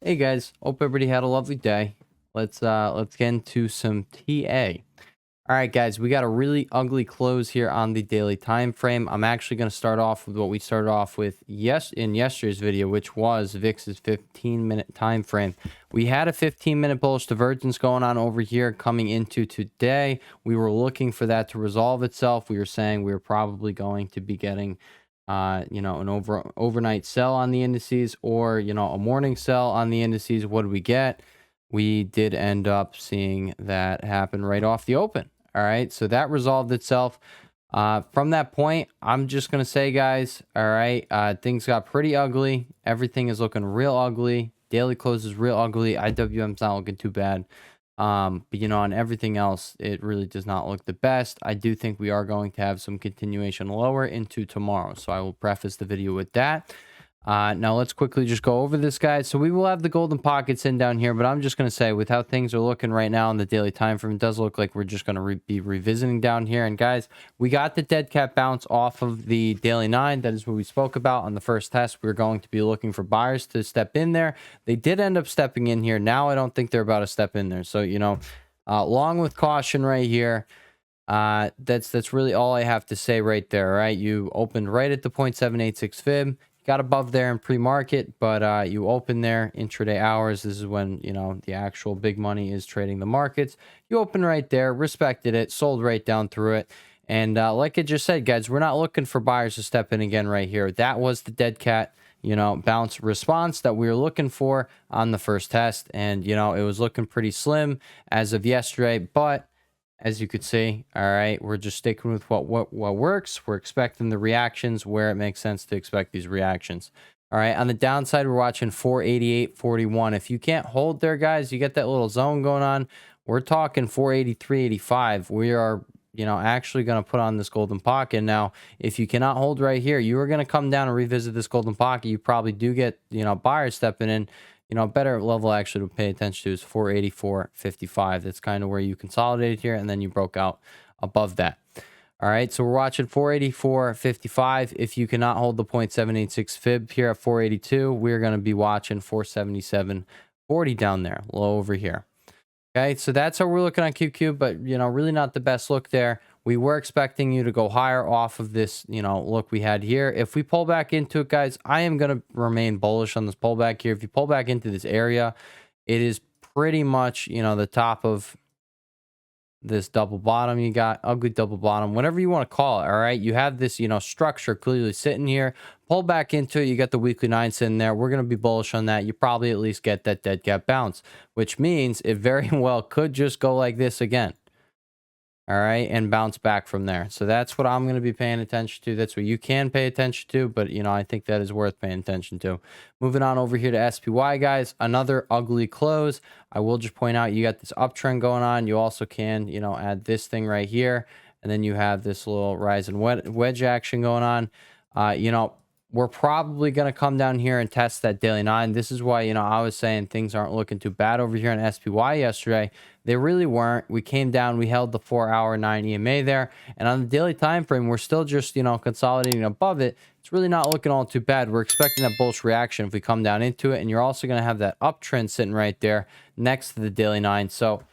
Hey guys, hope everybody had a lovely day. Let's get into some TA. All right, guys, we got a really ugly close here on the daily time frame. I'm actually going to start off with what we started off with in yesterday's video, which was VIX's 15-minute time frame. We had a 15-minute bullish divergence going on over here coming into today. We were looking for that to resolve itself. We were saying we were probably going to be getting an overnight sell on the indices, or a morning sell on the indices. What did we get? We did end up seeing that happen right off the open. All right, so that resolved itself. From that point, I'm just gonna say, guys, all right, things got pretty ugly. Everything is looking real ugly. Daily close is real ugly. IWM's not looking too bad. But on everything else, it really does not look the best. I do think we are going to have some continuation lower into tomorrow. So I will preface the video with that. Now let's quickly just go over this, guys. So we will have the golden pockets in down here, but I'm just going to say, with how things are looking right now in the daily time frame, it does look like we're just going to be revisiting down here. And guys, we got the dead cat bounce off of the daily 9. That is what we spoke about on the first test. We're going to be looking for buyers to step in there. They did end up stepping in here. Now I don't think they're about to step in there. So along with caution right here. That's really all I have to say right there. All right, you opened right at the 0.786 fib. Got above there in pre-market, but you open there intraday hours. This is when the actual big money is trading the markets. You open right there, respected it, sold right down through it. And like I just said, guys, we're not looking for buyers to step in again right here. That was the dead cat bounce response that we were looking for on the first test. And it was looking pretty slim as of yesterday, but as you could see, all right, we're just sticking with what works. We're expecting the reactions where it makes sense to expect these reactions. All right, on the downside, we're watching 488.41. If you can't hold there, guys, you get that little zone going on. We're talking 483.85. We are, actually going to put on this golden pocket. Now, if you cannot hold right here, you are going to come down and revisit this golden pocket. You probably do get, buyers stepping in. A better level actually to pay attention to is 484.55. That's kind of where you consolidated here, and then you broke out above that. All right, so we're watching 484.55. If you cannot hold the 0.786 fib here at 482, we're going to be watching 477.40 down there, low over here. Okay, so that's how we're looking on QQ, but really not the best look there. We were expecting you to go higher off of this, look we had here. If we pull back into it, guys, I am going to remain bullish on this pullback here. If you pull back into this area, it is pretty much, the top of this double bottom. You got ugly double bottom, whatever you want to call it. All right, you have this structure clearly sitting here. Pull back into it, you got the weekly 9 sitting there. We're going to be bullish on that. You probably at least get that dead cat bounce, which means it very well could just go like this again. All right, and bounce back from there. So that's what I'm going to be paying attention to. That's what you can pay attention to, but I think that is worth paying attention to. Moving on over here to SPY, guys, another ugly close. I will just point out you got this uptrend going on. You also can add this thing right here, and then you have this little rise and wedge action going on. We're probably going to come down here and test that daily 9. This is why, I was saying things aren't looking too bad over here on SPY yesterday. They really weren't. We came down, we held the 4-hour 9 EMA there. And on the daily time frame, we're still just, consolidating above it. It's really not looking all too bad. We're expecting that bullish reaction if we come down into it. And you're also going to have that uptrend sitting right there next to the daily 9. So,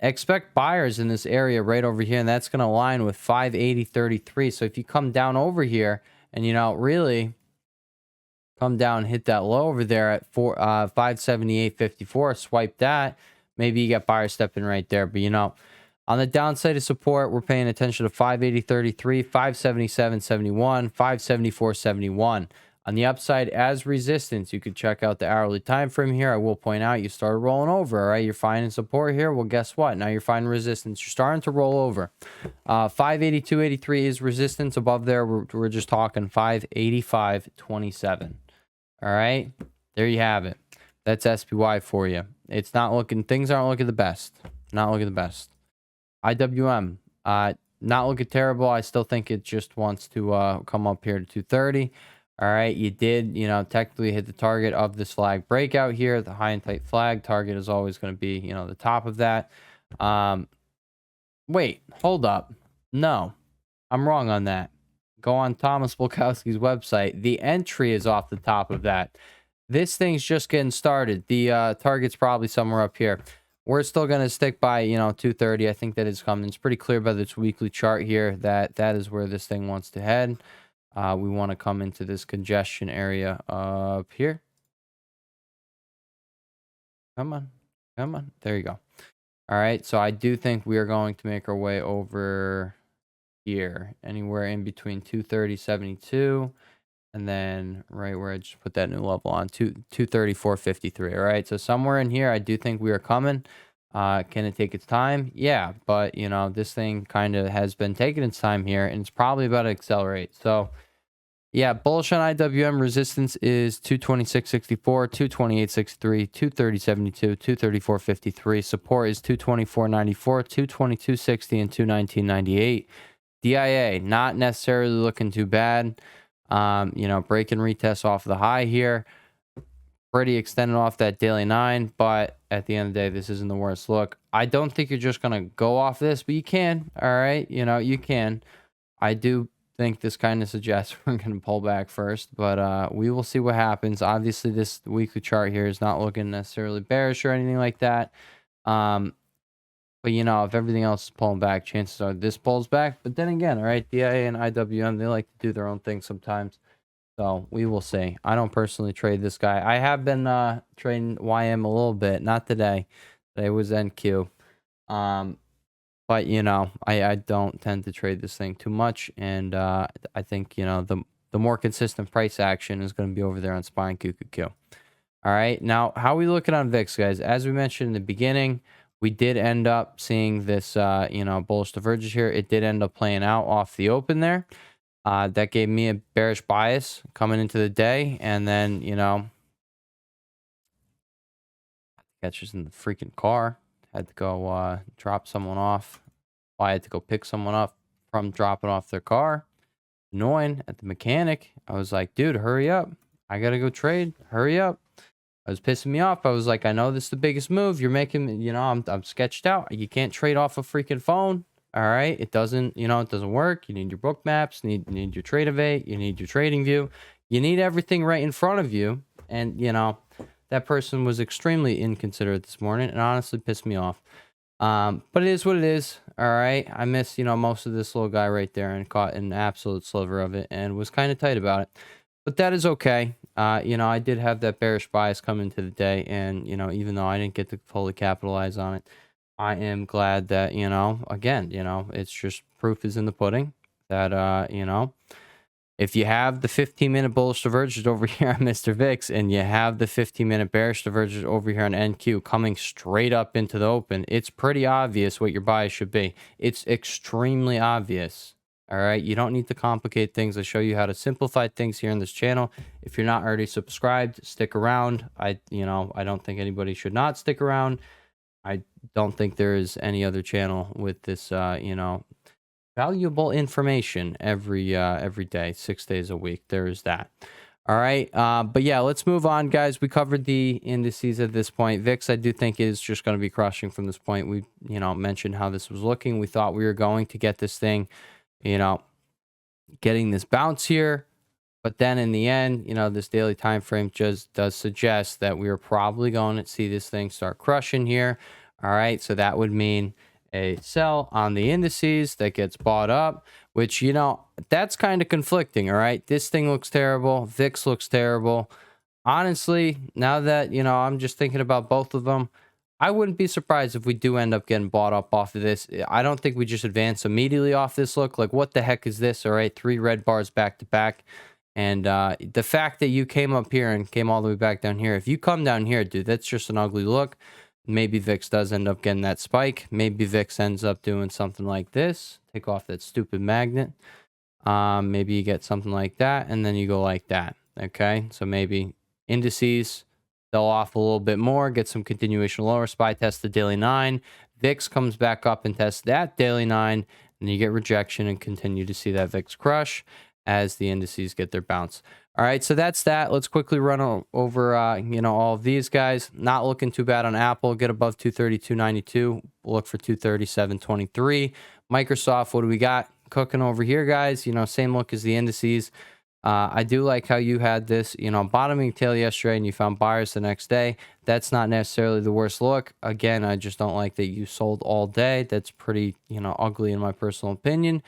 expect buyers in this area right over here. And that's going to align with 580.33. So if you come down over here, and really come down and hit that low over there at 578.54, swipe that, maybe you get buyers stepping right there. But on the downside of support, we're paying attention to 580.33, 577.71, 574.71. On the upside, as resistance, you could check out the hourly time frame here. I will point out you started rolling over. All right, you're finding support here. Well, guess what? Now you're finding resistance. You're starting to roll over. 582.83 is resistance. Above there, we're just talking 585.27. All right, there you have it. That's SPY for you. It's not looking. Things aren't looking the best. Not looking the best. IWM, not looking terrible. I still think it just wants to come up here to 230. All right, you did, technically hit the target of this flag breakout here. The high and tight flag target is always going to be, the top of that. Wait, hold up. No, I'm wrong on that. Go on Thomas Bulkowski's website. The entry is off the top of that. this thing's just getting started. The target's probably somewhere up here. We're still going to stick by, 230. I think that is coming. It's pretty clear by this weekly chart here that that is where this thing wants to head. We want to come into this congestion area up here. Come on. Come on. There you go. All right. So I do think we are going to make our way over here, anywhere in between 230.72 and then right where I just put that new level on, 234.53. All right. So somewhere in here, I do think we are coming. Can it take its time? Yeah. But, this thing kind of has been taking its time here, and it's probably about to accelerate. So, yeah, bullish on IWM. Resistance is 226.64, 228.63, 230.72, 234.53. Support is 224.94, 222.60, and 219.98. DIA, not necessarily looking too bad. Break and retest off the high here. Pretty extended off that daily 9, but at the end of the day, this isn't the worst look. I don't think you're just going to go off this, but you can. All right. You can. I do think this kind of suggests we're going to pull back first, but we will see what happens. Obviously, this weekly chart here is not looking necessarily bearish or anything like that. But, if everything else is pulling back, chances are this pulls back. But then again, all right, DIA and IWM, they like to do their own thing sometimes. So we will see. I don't personally trade this guy. I have been trading YM a little bit. Not today. Today was NQ. But, I don't tend to trade this thing too much. And I think, the more consistent price action is going to be over there on SPY and QQQ. All right. Now, how are we looking on VIX, guys? As we mentioned in the beginning, we did end up seeing this, bullish divergence here. It did end up playing out off the open there. That gave me a bearish bias coming into the day. And then, catches in the freaking car. Had to go drop someone off. I had to go pick someone up from dropping off their car. Annoying at the mechanic. I was like, dude, hurry up. I got to go trade. Hurry up. It was pissing me off. I was like, I know this is the biggest move. You're making, I'm sketched out. You can't trade off a freaking phone. All right. It doesn't, it doesn't work. You need your book maps, you need your Tradeovate, you need your trading view. You need everything right in front of you. And, that person was extremely inconsiderate this morning and honestly pissed me off. But it is what it is. All right. I missed, most of this little guy right there and caught an absolute sliver of it and was kind of tight about it. But that is okay. I did have that bearish bias come into the day. And, even though I didn't get to fully capitalize on it, I am glad that, again, it's just proof is in the pudding that, if you have the 15-minute bullish divergence over here on Mr. VIX and you have the 15-minute bearish divergence over here on NQ coming straight up into the open, it's pretty obvious what your bias should be. It's extremely obvious. All right. You don't need to complicate things. I show you how to simplify things here on this channel. If you're not already subscribed, stick around. I don't think anybody should not stick around. I don't think there is any other channel with this, valuable information every day, 6 days a week. There is that. All right. But yeah, let's move on, guys. We covered the indices at this point. VIX, I do think is just going to be crushing from this point. We, mentioned how this was looking. We thought we were going to get this thing, getting this bounce here. But then in the end, this daily time frame just does suggest that we are probably going to see this thing start crushing here. All right. So that would mean a sell on the indices that gets bought up, which, that's kind of conflicting. All right. This thing looks terrible. VIX looks terrible. Honestly, now that, I'm just thinking about both of them, I wouldn't be surprised if we do end up getting bought up off of this. I don't think we just advance immediately off this look. Like, what the heck is this? All right. 3 red bars back to back. And the fact that you came up here and came all the way back down here, if you come down here, dude, that's just an ugly look. Maybe VIX does end up getting that spike. Maybe VIX ends up doing something like this. Take off that stupid magnet. Maybe you get something like that, and then you go like that. Okay, so maybe indices sell off a little bit more, get some continuation lower. SPY test the daily 9. VIX comes back up and tests that daily 9, and you get rejection and continue to see that VIX crush as the indices get their bounce. All right, so that's that. Let's quickly run over, all of these guys. Not looking too bad on Apple. Get above 232.92. Look for 237.23. Microsoft, what do we got cooking over here, guys? Same look as the indices. I do like how you had this, bottoming tail yesterday and you found buyers the next day. That's not necessarily the worst look. Again, I just don't like that you sold all day. That's pretty, ugly in my personal opinion.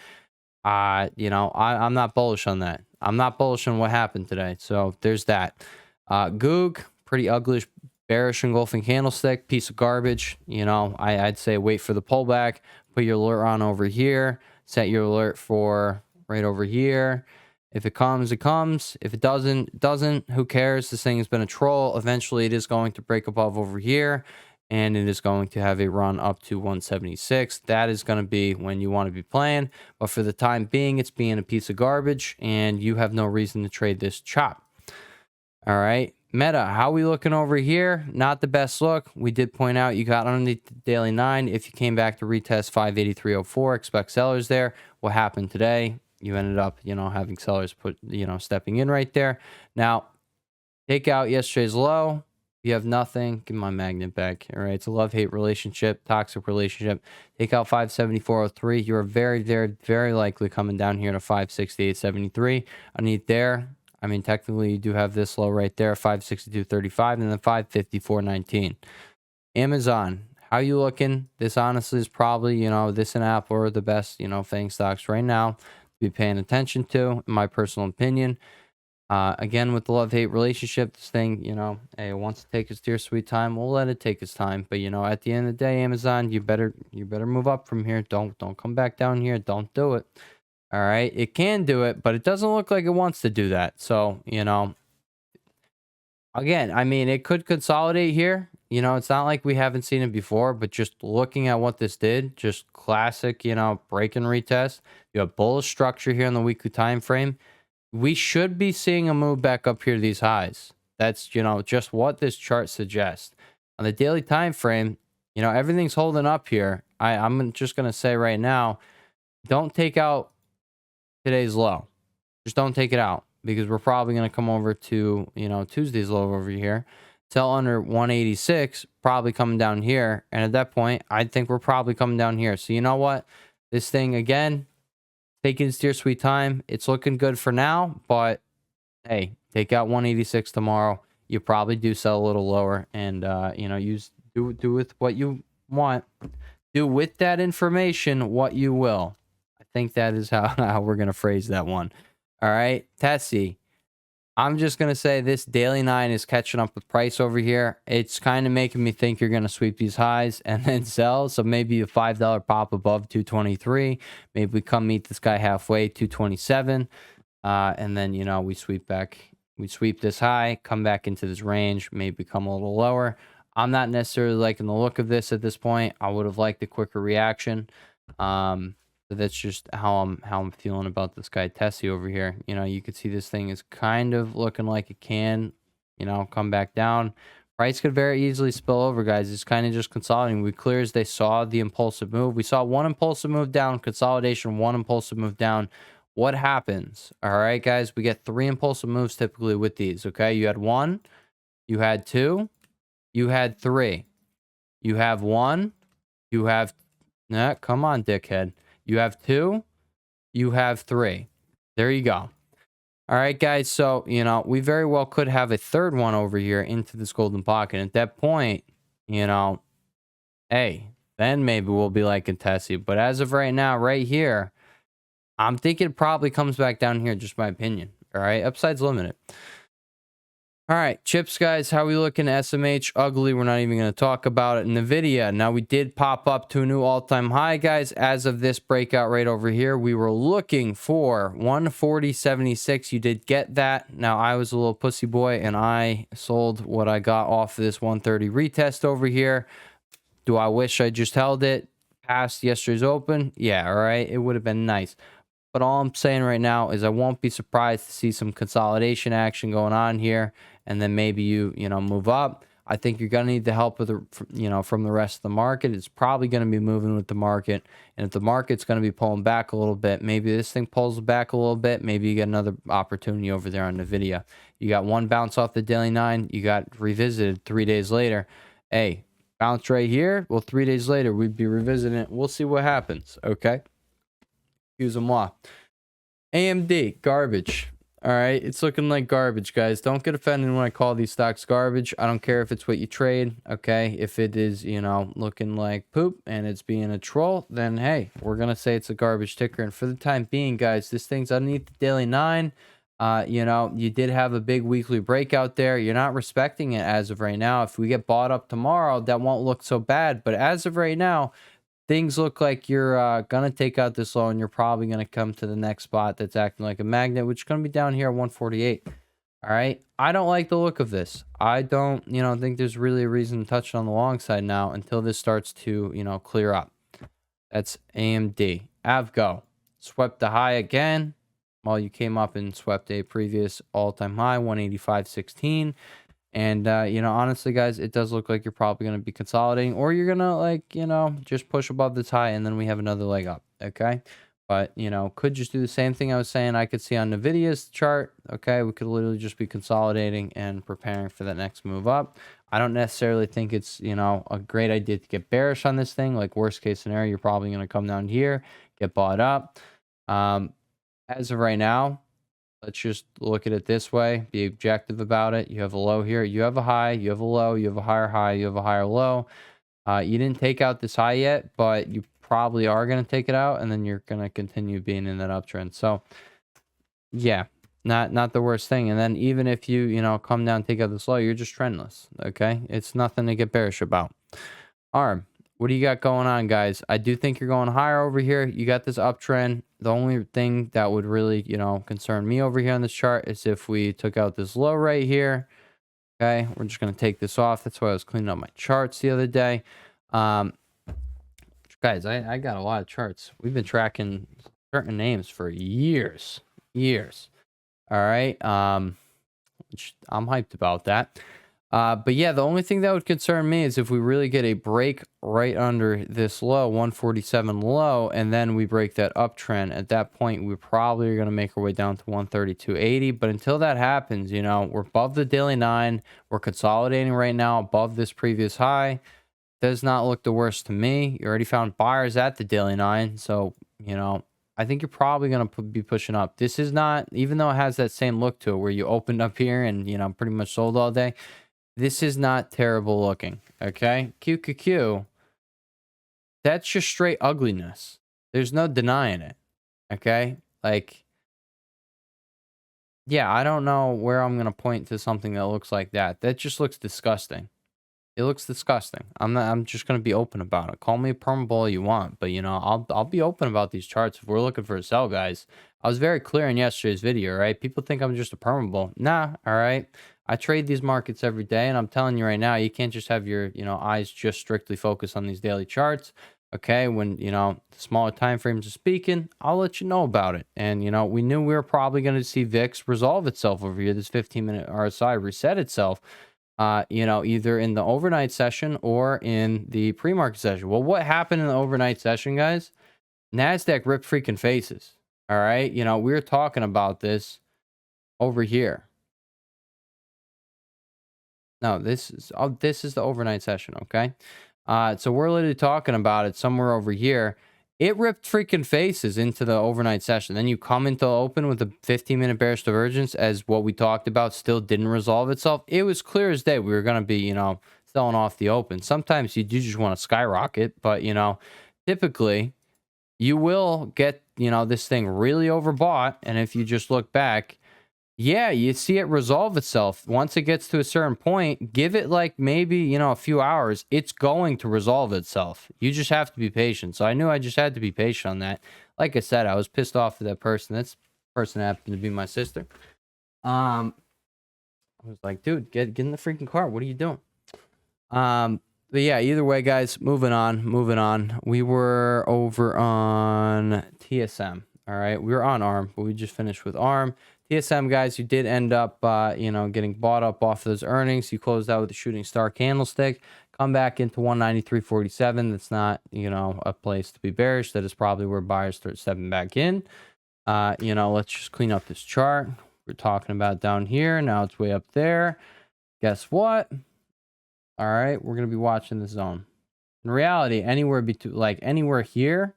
I'm not bullish on that. I'm not bullish on what happened today. So there's that. Goog, pretty ugly, bearish engulfing candlestick, piece of garbage. I'd say wait for the pullback. Put your alert on over here. Set your alert for right over here. If it comes, it comes. If it doesn't, it doesn't. Who cares? This thing has been a troll. Eventually, it is going to break above over here, and it is going to have a run up to 176. That is going to be when you want to be playing. But for the time being, it's being a piece of garbage, and you have no reason to trade this chop. All right. Meta, how we looking over here? Not the best look. We did point out you got underneath the daily 9. If you came back to retest 583.04, expect sellers there. What happened today? You ended up, having sellers put, stepping in right there. Now, take out yesterday's low. You have nothing. Give my magnet back. All right. It's a love-hate relationship, toxic relationship. Take out 574.03. You're very, very, very likely coming down here to 568.73. Underneath there, I mean, technically, you do have this low right there, 562.35, and then 554.19. Amazon, how you looking? This honestly is probably, this and Apple are the best, FANG stocks right now to be paying attention to, in my personal opinion. Again, with the love-hate relationship, this thing, hey, it wants to take its dear sweet time. We'll let it take its time. But, at the end of the day, Amazon, you better move up from here. Don't come back down here. Don't do it. All right. It can do it, but it doesn't look like it wants to do that. So, again, I mean, it could consolidate here. It's not like we haven't seen it before, but just looking at what this did, just classic, break and retest. You have bullish structure here on the weekly time frame. We should be seeing a move back up here to these highs. That's, just what this chart suggests. On the daily time frame, everything's holding up here. I'm just going to say right now, don't take out today's low. Just don't take it out because we're probably going to come over to, Tuesday's low over here. Sell under 186, probably coming down here. And at that point, I think we're probably coming down here. So you know what? This thing, again, taking its dear sweet time. It's looking good for now, but hey, take out 186 tomorrow. You probably do sell a little lower and, do with what you want. Do with that information what you will. I think that is how we're going to phrase that one. All right. Tessie, I'm just going to say this daily 9 is catching up with price over here. It's kind of making me think you're going to sweep these highs and then sell. So maybe a $5 pop above 223. Maybe we come meet this guy halfway, 227. And then, we sweep back. We sweep this high, come back into this range, maybe come a little lower. I'm not necessarily liking the look of this at this point. I would have liked a quicker reaction. So that's just how I'm feeling about this guy Tessie over here. You could see this thing is kind of looking like it can, come back down. Price could very easily spill over, guys. It's kind of just consolidating. We clear as they saw the impulsive move. We saw one impulsive move down, consolidation, one impulsive move down. What happens? All right, guys, we get 3 impulsive moves typically with these. Okay, you had 1, you had 2, you had 3, you have 1, you have, nah, come on, dickhead. You have 2, you have 3. There you go. All right, guys. So, we very well could have a third one over here into this golden pocket. At that point, hey, then maybe we'll be like in Tessie. But as of right now, right here, I'm thinking it probably comes back down here, just my opinion. All right, upside's limited. All right, chips, guys, how we looking? SMH, ugly. We're not even going to talk about it. Nvidia, now we did pop up to a new all-time high, guys. As of this breakout right over here, we were looking for 140.76. You did get that. Now, I was a little pussy boy, and I sold what I got off of this 130 retest over here. Do I wish I just held it past yesterday's open? Yeah, all right. It would have been nice. But all I'm saying right now is I won't be surprised to see some consolidation action going on here. And then maybe you move up. I think you're going to need the help of from the rest of the market. It's probably going to be moving with the market. And if the market's going to be pulling back a little bit, maybe this thing pulls back a little bit. Maybe you get another opportunity over there on Nvidia. You got one bounce off the daily 9. You got revisited 3 days later. Hey, bounce right here. Well, 3 days later, we'd be revisiting it. We'll see what happens. Okay. Excuse moi. AMD, garbage. All right, it's looking like garbage, guys. Don't get offended when I call these stocks garbage. I don't care if it's what you trade, okay? If it is, looking like poop and it's being a troll, then hey, we're gonna say it's a garbage ticker. And for the time being, guys, this thing's underneath the daily 9. You did have a big weekly breakout there. You're not respecting it as of right now. If we get bought up tomorrow, that won't look so bad. But as of right now, things look like you're going to take out this low, and you're probably going to come to the next spot that's acting like a magnet, which is going to be down here at 148. All right. I don't like the look of this. I don't, think there's really a reason to touch it on the long side now until this starts to, clear up. That's AMD. Avgo swept the high again. Well, you came up and swept a previous all-time high, 185.16. And, honestly, guys, it does look like you're probably going to be consolidating, or you're going to, just push above this high, and then we have another leg up, okay? But, could just do the same thing I was saying I could see on Nvidia's chart, okay? We could literally just be consolidating and preparing for that next move up. I don't necessarily think it's, a great idea to get bearish on this thing. Like, worst case scenario, you're probably going to come down here, get bought up. As of right now, let's just look at it this way. Be objective about it. You have a low here. You have a high. You have a low. You have a higher high. You have a higher low. You didn't take out this high yet, but you probably are going to take it out, and then you're going to continue being in that uptrend. So, yeah, not the worst thing. And then even if you, come down, take out this low, you're just trendless, okay? It's nothing to get bearish about. ARM. What do you got going on, guys? I do think you're going higher over here. You got this uptrend. The only thing that would really, concern me over here on this chart is if we took out this low right here. Okay, we're just going to take this off. That's why I was cleaning up my charts the other day. Guys, I got a lot of charts. We've been tracking certain names for years. All right. Which I'm hyped about that. But yeah, the only thing that would concern me is if we really get a break right under this low, 147 low, and then we break that uptrend. At that point, we probably are going to make our way down to 132.80. But until that happens, we're above the daily 9. We're consolidating right now above this previous high. Does not look the worst to me. You already found buyers at the daily 9. So, I think you're probably going to be pushing up. This is not, even though it has that same look to it where you opened up here and, pretty much sold all day. This is not terrible looking, okay? QQQ, that's just straight ugliness. There's no denying it, okay? Like, yeah, I don't know where I'm going to point to something that looks like that. That just looks disgusting. It looks disgusting. I'm just going to be open about it. Call me a perma bull you want, but, I'll be open about these charts if we're looking for a sell, guys. I was very clear in yesterday's video, right? People think I'm just a perma bull. Nah, all right? I trade these markets every day, and I'm telling you right now, you can't just have your, eyes just strictly focused on these daily charts. Okay, when, the smaller time frames are speaking, I'll let you know about it. And, we knew we were probably going to see VIX resolve itself over here, this 15-minute RSI reset itself, either in the overnight session or in the pre-market session. Well, what happened in the overnight session, guys? NASDAQ ripped freaking faces. All right, we were talking about this over here. No, this is the overnight session, okay? So we're literally talking about it somewhere over here. It ripped freaking faces into the overnight session. Then you come into open with a 15-minute bearish divergence, as what we talked about still didn't resolve itself. It was clear as day we were going to be, selling off the open. Sometimes you do just want to skyrocket, but, typically you will get, this thing really overbought. And if you just look back, yeah, you see it resolve itself. Once it gets to a certain point, give it like maybe, a few hours. It's going to resolve itself. You just have to be patient. So I knew I just had to be patient on that. Like I said, I was pissed off at that person. That person happened to be my sister. I was like, dude, get in the freaking car. What are you doing? But yeah, either way, guys, moving on. We were over on TSM. All right. We were on ARM, but we just finished with ARM. TSM, guys, you did end up, getting bought up off those earnings. You closed out with a shooting star candlestick. Come back into 193.47. That's not, a place to be bearish. That is probably where buyers start stepping back in. Let's just clean up this chart. We're talking about down here. Now it's way up there. Guess what? All right, we're going to be watching the zone. In reality, anywhere here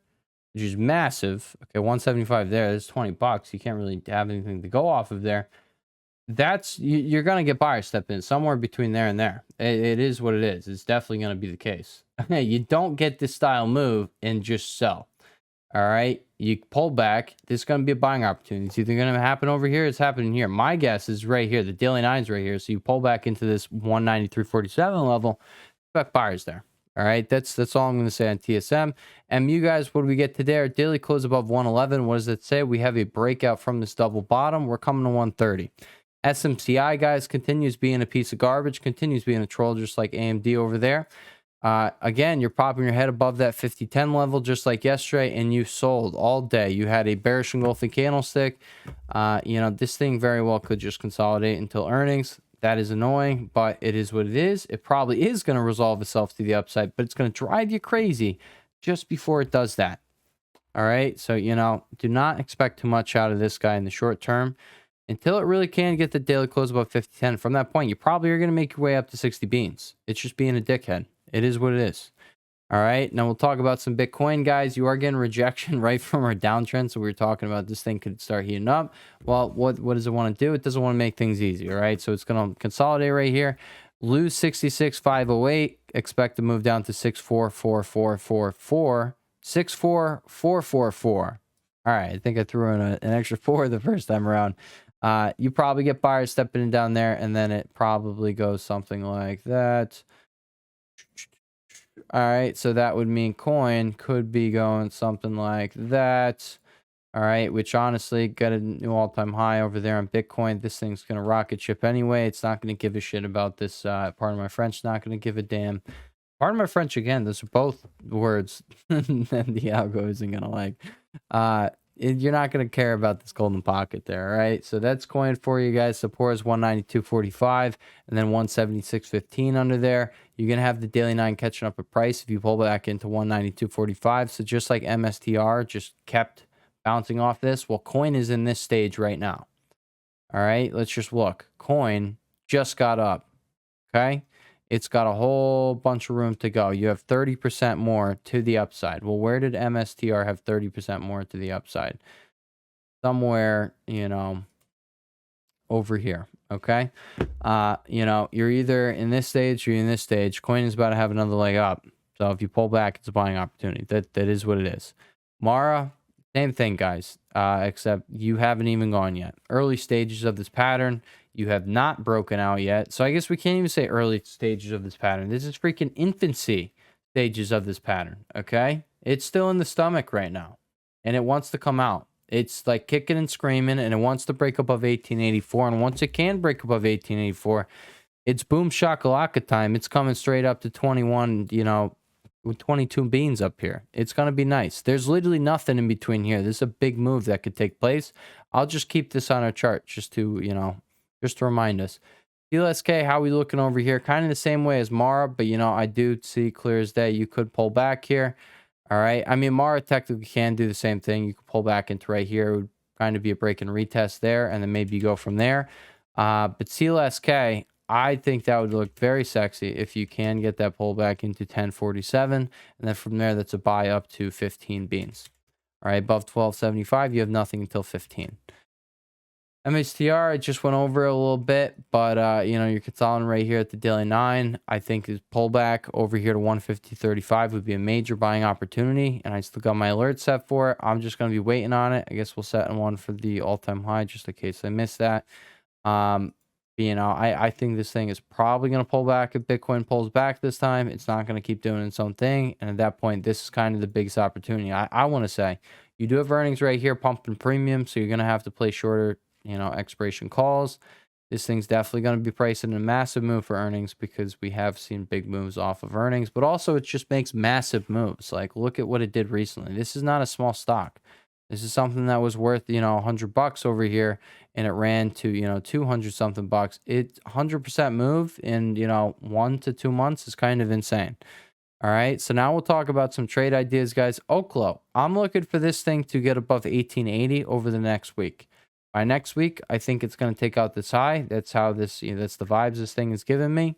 which is massive. Okay, 175 there. There's 20 bucks. You can't really have anything to go off of there. That's you're gonna get buyer step in somewhere between there and there. It is what it is. It's definitely gonna be the case. You don't get this style move and just sell. All right, you pull back. This is gonna be a buying opportunity. It's either gonna happen over here. It's happening here. My guess is right here. The daily nine's right here. So you pull back into this 193.47 level. Expect buyers there. All right, that's all I'm going to say on TSM. And you guys, what do we get today? Our daily close above 111. What does it say? We have a breakout from this double bottom. We're coming to 130. SMCI, guys, continues being a piece of garbage, continues being a troll, just like AMD over there. Again, you're popping your head above that 50-10 level, just like yesterday, and you sold all day. You had a bearish engulfing candlestick. This thing very well could just consolidate until earnings. That is annoying, but it is what it is. It probably is going to resolve itself to the upside, but it's going to drive you crazy just before it does that. All right. So, do not expect too much out of this guy in the short term until it really can get the daily close above 50-10. From that point, you probably are going to make your way up to 60 beans. It's just being a dickhead. It is what it is. All right. Now we'll talk about some Bitcoin, guys. You are getting rejection right from our downtrend. So we were talking about this thing could start heating up. Well, what does it want to do? It doesn't want to make things easy. All right. So it's going to consolidate right here, lose 66,508. Expect to move down to 64,444. 64,444. All right. I think I threw in an extra 4 the first time around. You probably get buyers stepping in down there, and then it probably goes something like that. All right, so that would mean coin could be going something like that. All right, which honestly got a new all-time high over there on Bitcoin. This thing's going to rocket ship anyway. It's not going to give a shit about this. Pardon my French, not going to give a damn. Pardon my French again. Those are both words that the algo isn't going to like. You're not going to care about this golden pocket there, all right? So that's coin for you guys. Support is 192.45 and then 176.15 under there. You're going to have the daily 9 catching up a price if you pull back into 192.45. So just like MSTR just kept bouncing off this, well, coin is in this stage right now. All right, let's just look. Coin just got up, okay? It's got a whole bunch of room to go. You have 30% more to the upside. Well, where did MSTR have 30% more to the upside? Somewhere, over here, okay? You're either in this stage or you're in this stage. Coin is about to have another leg up. So if you pull back, it's a buying opportunity. That is what it is. Mara, same thing, guys, except you haven't even gone yet. Early stages of this pattern. You have not broken out yet. So I guess we can't even say early stages of this pattern. This is freaking infancy stages of this pattern, okay? It's still in the stomach right now, and it wants to come out. It's like kicking and screaming, and it wants to break above 1884. And once it can break above 1884, it's boom shakalaka time. It's coming straight up to 21, with 22 beans up here. It's going to be nice. There's literally nothing in between here. This is a big move that could take place. I'll just keep this on our chart just to, just to remind us. TSLA, how we looking over here? Kind of the same way as Mara, but I do see clear as day. You could pull back here. All right. I mean, Mara technically can do the same thing. You could pull back into right here. It would kind of be a break and retest there, and then maybe you go from there. But TSLA, I think that would look very sexy if you can get that pullback into 1047, and then from there, that's a buy up to 15 beans. All right, above 1275, you have nothing until 15. MSTR, I just went over it a little bit, but you're consolidating right here at the daily 9. I think this pullback over here to 150.35 would be a major buying opportunity, and I still got my alert set for it. I'm just going to be waiting on it. I guess we'll set in one for the all-time high just in case I miss that. I think this thing is probably going to pull back. If Bitcoin pulls back this time, it's not going to keep doing its own thing, and at that point, this is kind of the biggest opportunity. I want to say you do have earnings right here pumping premium, so you're going to have to play shorter expiration calls. This thing's definitely going to be pricing a massive move for earnings because we have seen big moves off of earnings, but also it just makes massive moves. Like, look at what it did recently. This is not a small stock. This is something that was worth, $100 over here, and it ran to, 200 something bucks. It 100% move in, 1 to 2 months is kind of insane. All right. So now we'll talk about some trade ideas, guys. Oklo, I'm looking for this thing to get above 1880 over the next week. By next week, I think it's going to take out this high. That's how this, that's the vibes this thing is giving me.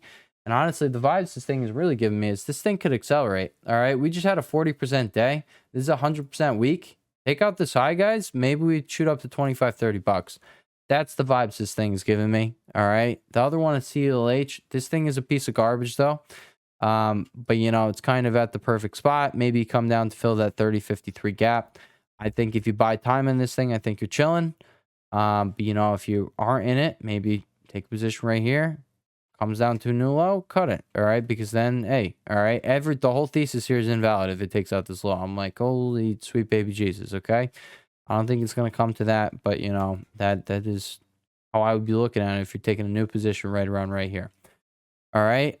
And honestly, the vibes this thing is really giving me is this thing could accelerate. All right. We just had a 40% day. This is a 100% week. Take out this high, guys. Maybe we shoot up to 25, 30 bucks. That's the vibes this thing is giving me. All right. The other one is CLH. This thing is a piece of garbage, though. But, you know, it's kind of at the perfect spot. Maybe come down to fill that 30.53 gap. I think if you buy time in this thing, I think you're chilling. But, you know, if you aren't in it, maybe take a position right here. Comes down to a new low, cut it. All right. Because then, hey, all right. The whole thesis here is invalid if it takes out this low. I'm like, holy sweet baby Jesus. Okay. I don't think it's going to come to that, but you know, that is how I would be looking at it if you're taking a new position right around right here. All right.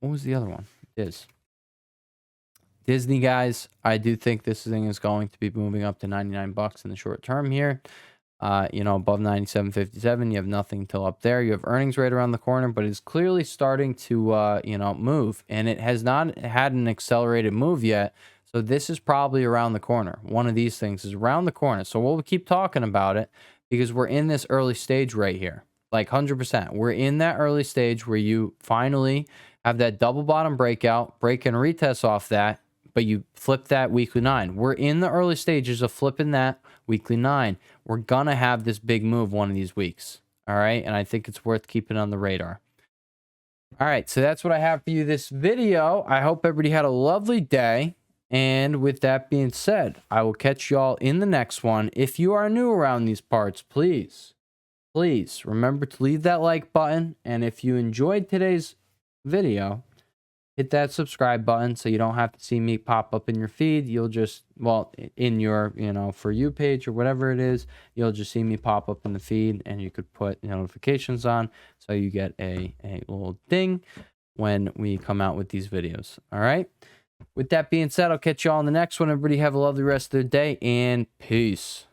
What was the other one? Disney, guys. I do think this thing is going to be moving up to 99 bucks in the short term here. You know, above 97.57, you have nothing until up there. You have earnings right around the corner, but it's clearly starting to, you know, move, and it has not had an accelerated move yet. So this is probably around the corner. One of these things is around the corner. So we'll keep talking about it because we're in this early stage right here. Like 100%. We're in that early stage where you finally have that double bottom breakout, break and retest off that, but you flip that weekly 9. We're in the early stages of flipping that weekly 9. We're going to have this big move one of these weeks. All right. And I think it's worth keeping on the radar. All right. So that's what I have for you this video. I hope everybody had a lovely day. And with that being said, I will catch y'all in the next one. If you are new around these parts, please remember to leave that like button. And if you enjoyed today's video, hit that subscribe button so you don't have to see me pop up in your feed. You'll just, well, in your, you know, For You page or whatever it is, you'll just see me pop up in the feed, and you could put notifications on so you get a little ding when we come out with these videos. All right. With that being said, I'll catch y'all on the next one. Everybody have a lovely rest of the day, and peace.